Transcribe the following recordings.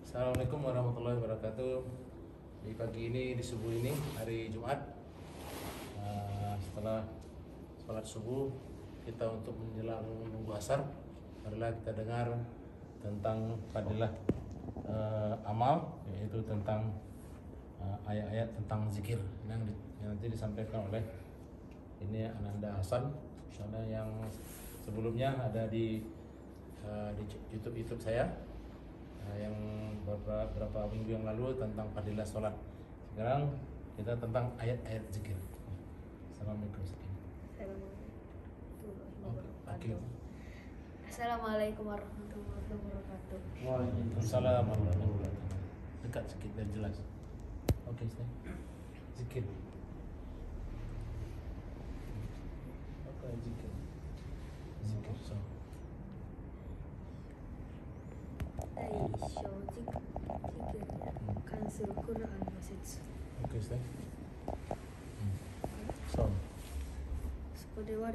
Assalamualaikum warahmatullahi wabarakatuh. Di pagi ini, di subuh ini, hari Jumat, setelah sholat subuh, kita untuk menjelang nunggu asar, marilah kita dengar tentang fadilah amal, yaitu tentang ayat-ayat tentang zikir yang nanti disampaikan oleh ini Ananda Hasan, karena yang sebelumnya ada di YouTube saya. Yang beberapa minggu yang lalu tentang fadilah sholat. Sekarang kita tentang ayat-ayat zikir. Assalamualaikum. Assalamualaikum warahmatullahi wabarakatuh. Waalaikumsalam warahmatullahi wabarakatuh. Dekat sedikit dan jelas. Oke, saya zikir. Oke, zikir. Zikir. So. 第一章自己に関するクルアンの説。 Oke, saya. So. そこで我を思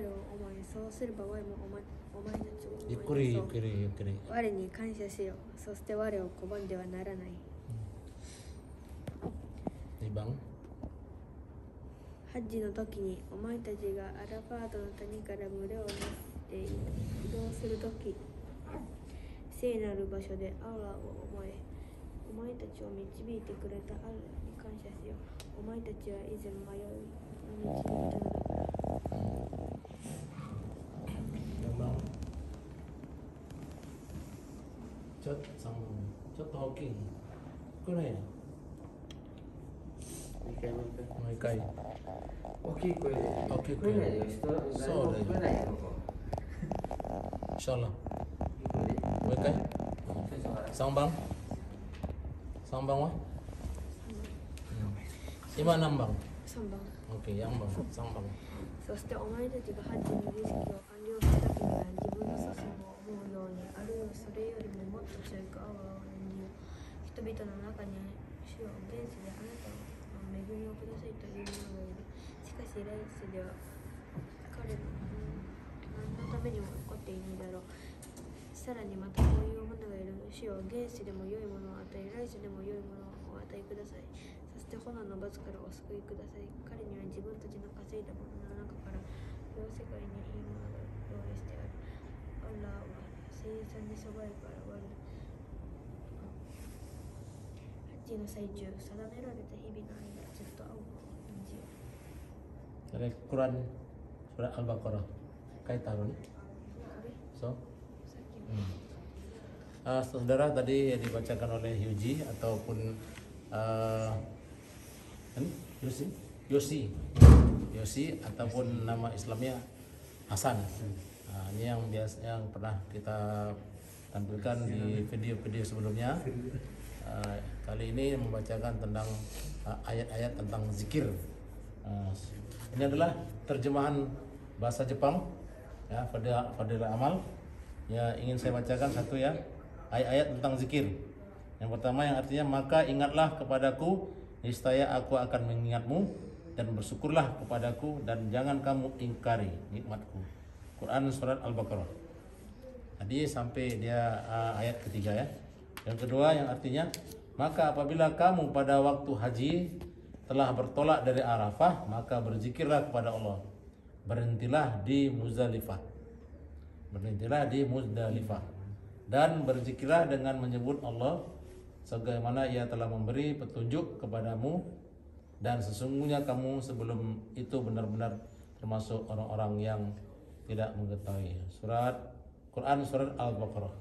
い、そうすれば我もお前たちを思い ゆっくりゆっくりゆっくり。我に感謝しよう。そして我を拒んではならない。 Ibang. ハッジの時にお前たちがアラファートの谷から群れをなして移動する時、聖なる場所でアラを思え、お前たちを導いてくれたアラに感謝しよう。お前たちは以前迷いの道にいたのだから。 Memang Chot sambung Chot talking Kau ya? Mai kai 大きい声で大きい声声ないよ人誰も聞こえないよここ Insyaallah 大きい声で Mai kai 最初から Sambang Sambang wa? Ima nambang 3番 Oke, yang bang Sambang そしてお前たちがハッジの儀式を完了した時には自分の祖先を思うように、あるいはそれよりももっと強くアワを念じよう。人々の中に主は現世であなたの恵みをくださいという者がいる。しかし来世では彼の何のためにも起こっていないだろう。さらにまたこういう者がいる。主は現世でも良いものを与え、来世でも良いものをお与えください。そして炎の罰からお救いください。彼には自分たちの稼いだものの中から両世界にいいものが用意してある。アッラーは生産にそばえから悪い。ハッジの最中、定められた日々の間、ずっと青を演じよう。 Dari Quran Surat Al-Baqarah Kai tahu nih あれ So さっきの Saudara tadi yang dibacakan oleh Yuji ataupun Yosi ataupun nama Islamnya Hasan. Nah, ini yang yang pernah kita tampilkan di video-video sebelumnya. Kali ini membacakan tentang ayat-ayat tentang zikir. Ini adalah terjemahan bahasa Jepang, ya, fadilah amal. Ya, ingin saya bacakan satu ya, ayat-ayat tentang zikir. Yang pertama yang artinya maka ingatlah kepadaku, niscaya aku akan mengingatmu, dan bersyukurlah kepadaku dan jangan kamu ingkari nikmatku. Quran surat Al-Baqarah. Tadi sampai dia ayat ketiga ya. Yang kedua yang artinya maka apabila kamu pada waktu haji telah bertolak dari Arafah, maka berzikirlah kepada Allah. Berhentilah di Muzdalifah. Berhentilah di Muzdalifah dan berzikirlah dengan menyebut Allah sebagaimana Ia telah memberi petunjuk kepadamu, dan sesungguhnya kamu sebelum itu benar-benar termasuk orang-orang yang tidak mengetahui. Quran surat Al-Baqarah.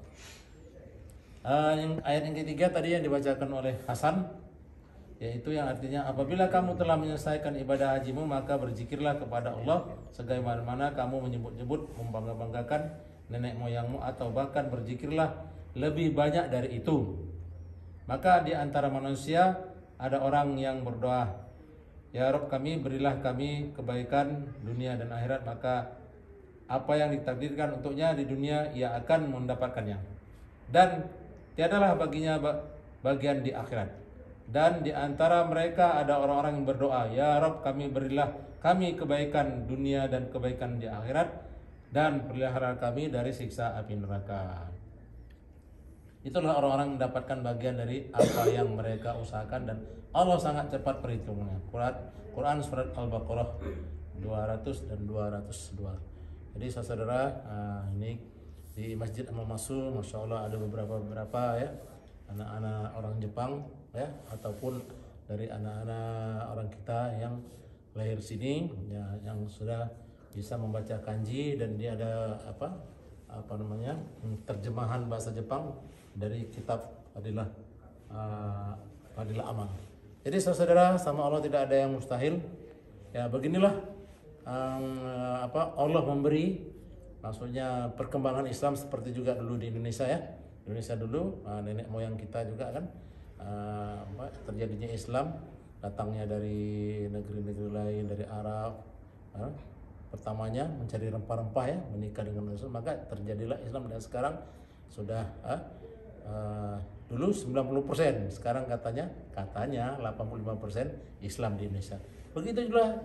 Ayat yang ketiga tadi yang dibacakan oleh Hasan, yaitu yang artinya apabila kamu telah menyelesaikan ibadah hajimu, maka berzikirlah kepada Allah sebagaimana kamu menyebut-nyebut membangga-banggakan nenek moyangmu, atau bahkan berzikirlah lebih banyak dari itu. Maka di antara manusia ada orang yang berdoa, ya Rabb kami, berilah kami kebaikan dunia dan akhirat, maka apa yang ditakdirkan untuknya di dunia ia akan mendapatkannya, dan tiadalah baginya bagian di akhirat. Dan di antara mereka ada orang-orang yang berdoa, ya Rabb kami, berilah kami kebaikan dunia dan kebaikan di akhirat, dan pelihara kami dari siksa api neraka. Itulah orang-orang mendapatkan bagian dari apa yang mereka usahakan, dan Allah sangat cepat perhitungannya. Quran surat Al-Baqarah 200 dan 202. Jadi saudara, ini di Masjid Amal Masul, Masya Allah ada beberapa ya anak-anak orang Jepang ya, ataupun dari anak-anak orang kita yang lahir sini ya, yang sudah bisa membaca kanji, dan dia ada apa namanya terjemahan bahasa Jepang dari kitab Fadilah Amal. Jadi saudara, sama Allah tidak ada yang mustahil. Ya beginilah Allah memberi, maksudnya perkembangan Islam seperti juga dulu di Indonesia ya. Indonesia dulu nenek moyang kita juga kan terjadinya Islam datangnya dari negeri-negeri lain, dari Arab. Pertamanya mencari rempah-rempah ya, menikah dengan Rasul, maka terjadilah Islam, dan sekarang sudah dulu 90%, sekarang katanya 85% Islam di Indonesia.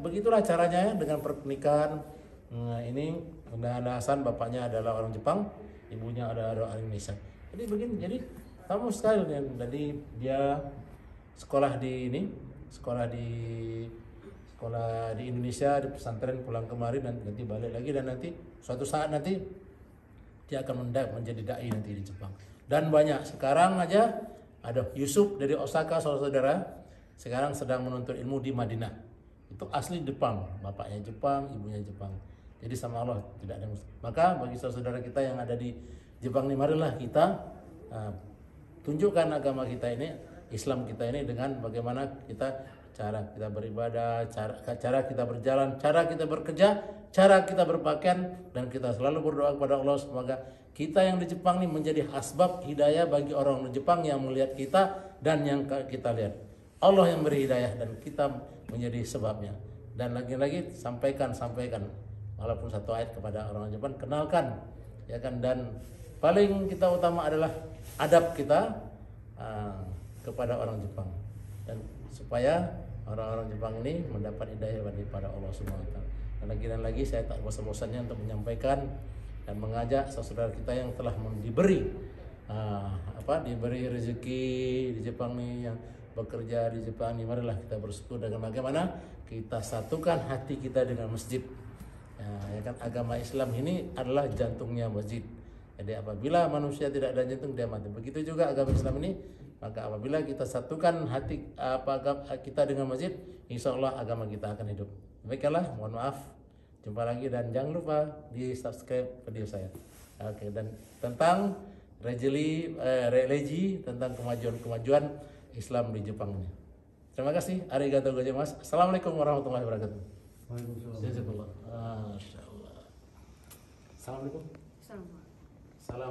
Begitulah caranya ya, dengan pernikahan ini. Bunda Hasan bapaknya adalah orang Jepang, ibunya adalah orang Indonesia. Jadi begini, jadi kamu sekali, jadi dia sekolah di Indonesia di pesantren, pulang kemari, dan nanti balik lagi, dan nanti suatu saat nanti dia akan menjadi dai nanti di Jepang. Dan banyak sekarang aja ada Yusuf dari Osaka, saudara, sekarang sedang menuntut ilmu di Madinah. Itu asli Jepang, bapaknya Jepang, ibunya Jepang. Jadi sama Allah tidak ada musuh. Maka bagi saudara kita yang ada di Jepang ini, marilah kita tunjukkan agama kita ini, Islam kita ini, dengan bagaimana cara kita beribadah, cara kita berjalan, cara kita bekerja, cara kita berpakaian, dan kita selalu berdoa kepada Allah semoga kita yang di Jepang ini menjadi asbab hidayah bagi orang di Jepang yang melihat kita dan yang kita lihat. Allah yang beri hidayah dan kita menjadi sebabnya. Dan lagi-lagi sampaikan walaupun satu ayat kepada orang Jepang, kenalkan ya kan, dan paling kita utama adalah adab kita kepada orang Jepang, dan supaya orang-orang Jepang ini mendapat hidayah daripada Allah Subhanahu wa taala. Dan lagi saya tak bosan-bosannya untuk menyampaikan dan mengajak saudara kita yang telah diberi rezeki di Jepang nih, yang bekerja di Jepang nih, marilah kita bersyukur dengan bagaimana kita satukan hati kita dengan masjid. Ya kan, agama Islam ini adalah jantungnya masjid. Jadi apabila manusia tidak ada jantung, dia mati. Begitu juga agama Islam ini, maka apabila kita satukan hati kita dengan masjid, insya Allah agama kita akan hidup. Baiklah, mohon maaf, jumpa lagi, dan jangan lupa di subscribe video saya. Oke, dan tentang religi tentang kemajuan Islam di Jepang ini. Terima kasih. Arigatou gozaimasu. Assalamualaikum warahmatullahi wabarakatuh. Waalaikumsalam. Masya Allah. Assalamualaikum. Assalamualaikum. Salam.